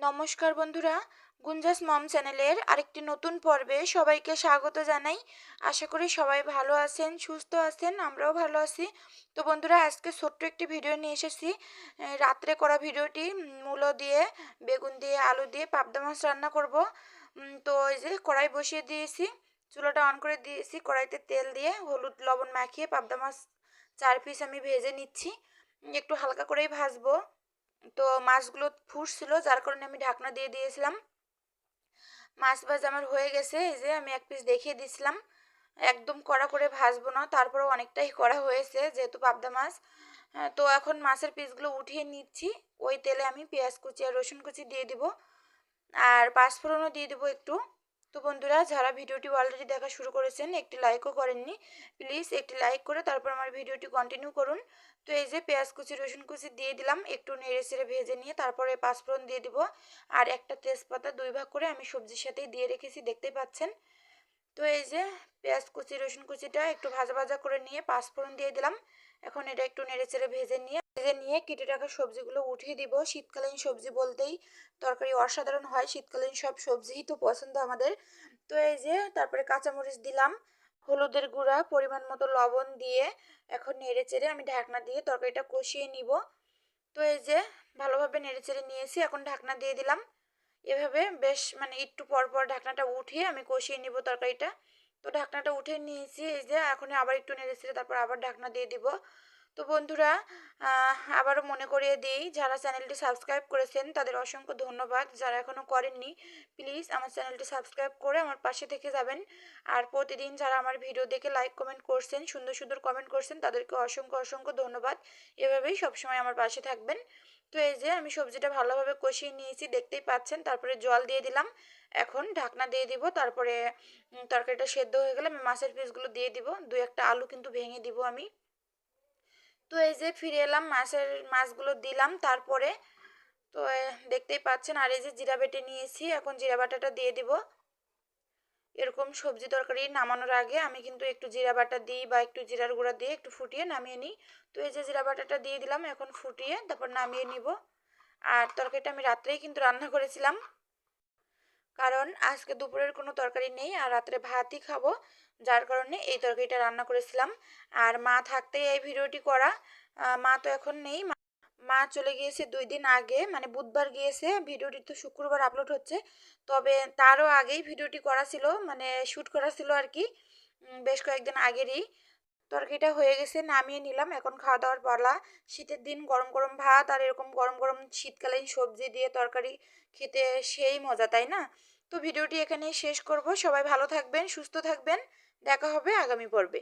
নমস্কার বন্ধুরা, গুঞ্জাস মম চ্যানেলের আরেকটি নতুন পর্বে সবাইকে স্বাগত জানাই। আশা করি সবাই ভালো আছেন, সুস্থ আছেন, আমরাও ভালো আছি। তো বন্ধুরা, আজকে ছোট্ট একটি ভিডিও নিয়ে এসেছি। রাত্রে করা ভিডিওটি মূলো দিয়ে, বেগুন দিয়ে, আলু দিয়ে পাবদা মাছ রান্না করব। তো এই যে কড়াই বসিয়ে দিয়েছি, চুলাটা অন করে দিয়েছি। কড়াইতে তেল দিয়ে হলুদ লবণ মাখিয়ে পাবদা মাছ 4 পিস আমি ভেজে নিচ্ছি। একটু হালকা করেই ভাজবো। তো মাছগুলো ফুটছিল, যার কারণে আমি ঢাকনা দিয়ে দিয়েছিলাম। মাছ ভাজা আমার হয়ে গেছে। এই যে আমি 1 পিস দেখিয়ে দিছিলাম। একদম কড়া করে ভাজবো না, তারপরেও অনেকটাই কড়া হয়েছে যেহেতু পাবদা মাছ। তো এখন মাছের পিসগুলো উঠিয়ে নিচ্ছি। ওই তেলে আমি পেঁয়াজ কুচি আর রসুন কুচি দিয়ে দিব, আর পাঁচফোড়নও দিয়ে দেবো একটু। তো বন্ধুরা, যারা ভিডিওটি অলরেডি দেখা শুরু করেছেন, একটি লাইকও করেননি, প্লিজ একটি লাইক করে তারপর আমার ভিডিওটি কন্টিনিউ করুন। তো এই যে পেঁয়াজ কুচি রসুন কুচি দিয়ে দিলাম, একটু নেড়ে চেড়ে ভেজে নিয়ে তারপরে পাঁচফোড়ন দিয়ে দিব। আর একটা তেজপাতা 2 ভাগ করে আমি সবজির সাথেই দিয়ে রেখেছি, দেখতেই পাচ্ছেন। তো এই যে পেঁয়াজ কুচি রসুন কুচিটা একটু ভাজা ভাজা করে নিয়ে পাঁচফোড়ন দিয়ে দিলাম। এখন এটা একটু নেড়েচেড়ে ভেজে নিয়ে কেটে রাখা সবজিগুলো উঠিয়ে দিব। শীতকালীন সবজি বলতেই তরকারি অসাধারণ হয়, শীতকালীন সব সবজিই তো পছন্দ আমাদের। তো এই যে তারপরে কাঁচামরিচ দিলাম, হলুদের গুঁড়া, পরিমাণ মতো লবণ দিয়ে এখন নেড়েচেড়ে আমি ঢাকনা দিয়ে তরকারিটা কষিয়ে নিব। তো এই যে ভালোভাবে নেড়েচেড়ে নিয়েছি, এখন ঢাকনা দিয়ে দিলাম। এভাবে বেশ একটু পর পর ঢাকনাটা উঠিয়ে আমি কষিয়ে নিব তরকারিটা। তো ঢাকনাটা উঠে নিয়েছি, এই যে এখন আবার একটু নেড়েচেড়ে তারপর আবার ঢাকনা দিয়ে দিব। তো বন্ধুরা, আবারও মনে করিয়ে দিই, যারা চ্যানেলটি সাবস্ক্রাইব করেছেন তাদের অসংখ্য ধন্যবাদ। যারা এখনও করেননি, প্লিজ আমার চ্যানেলটি সাবস্ক্রাইব করে আমার পাশে থেকে যাবেন। আর প্রতিদিন যারা আমার ভিডিও দেখে লাইক কমেন্ট করছেন, সুন্দর সুন্দর কমেন্ট করছেন, তাদেরকে অসংখ্য অসংখ্য ধন্যবাদ। এভাবেই সবসময় আমার পাশে থাকবেন। তো এই যে আমি সবজিটা ভালোভাবে কষিয়ে নিয়েছি, দেখতেই পাচ্ছেন। তারপরে জল দিয়ে দিলাম, এখন ঢাকনা দিয়ে দিব। তারপরে তরকারিটা সেদ্ধ হয়ে গেলে আমি মাছের পিসগুলো দিয়ে দিব, 2-1টা আলু কিন্তু ভেঙে দিব আমি। তো এই যে ফিরে এলাম, মাছগুলো দিলাম তারপরে। তো দেখতেই পাচ্ছেন। আর এই যে জিরা বেটে নিয়েছি, এখন জিরা বাটাটা দিয়ে দিব। এরকম সবজি তরকারি নামানোর আগে আমি কিন্তু একটু জিরা বাটা দিই বা একটু জিরার গুঁড়া দিয়ে একটু ফুটিয়ে নামিয়ে নিই। তো এই যে জিরা বাটাটা দিয়ে দিলাম, এখন ফুটিয়ে তারপর নামিয়ে নিব। আর তরকারিটা আমি রাত্রেই কিন্তু রান্না করেছিলাম, কারণ আজকে দুপুরের কোনো তরকারি নেই আর রাত্রে ভাতই খাবো, যার কারণে এই তরকারিটা রান্না করেছিলাম। আর মা থাকতেই এই ভিডিওটি করা। মা তো এখন নেই, মা চলে গিয়েছে 2 দিন আগে, বুধবার গিয়েছে। ভিডিওটি তো শুক্রবার আপলোড হচ্ছে, তবে তারও আগেই ভিডিওটি করা ছিল, শ্যুট করা ছিল আর কি, বেশ কয়েকদিন আগেরই। তরকারিটা হয়ে গেছে, নামিয়ে নিলাম। এখন খাওয়া দাওয়ার পালা। শীতের দিন গরম গরম ভাত আর এরকম গরম গরম শীতকালীন সবজি দিয়ে তরকারি খেতে সেই মজা, তাই না? তো ভিডিওটি এখানেই শেষ করব। সবাই ভালো থাকবেন, সুস্থ থাকবেন। দেখা হবে আগামী পর্বে।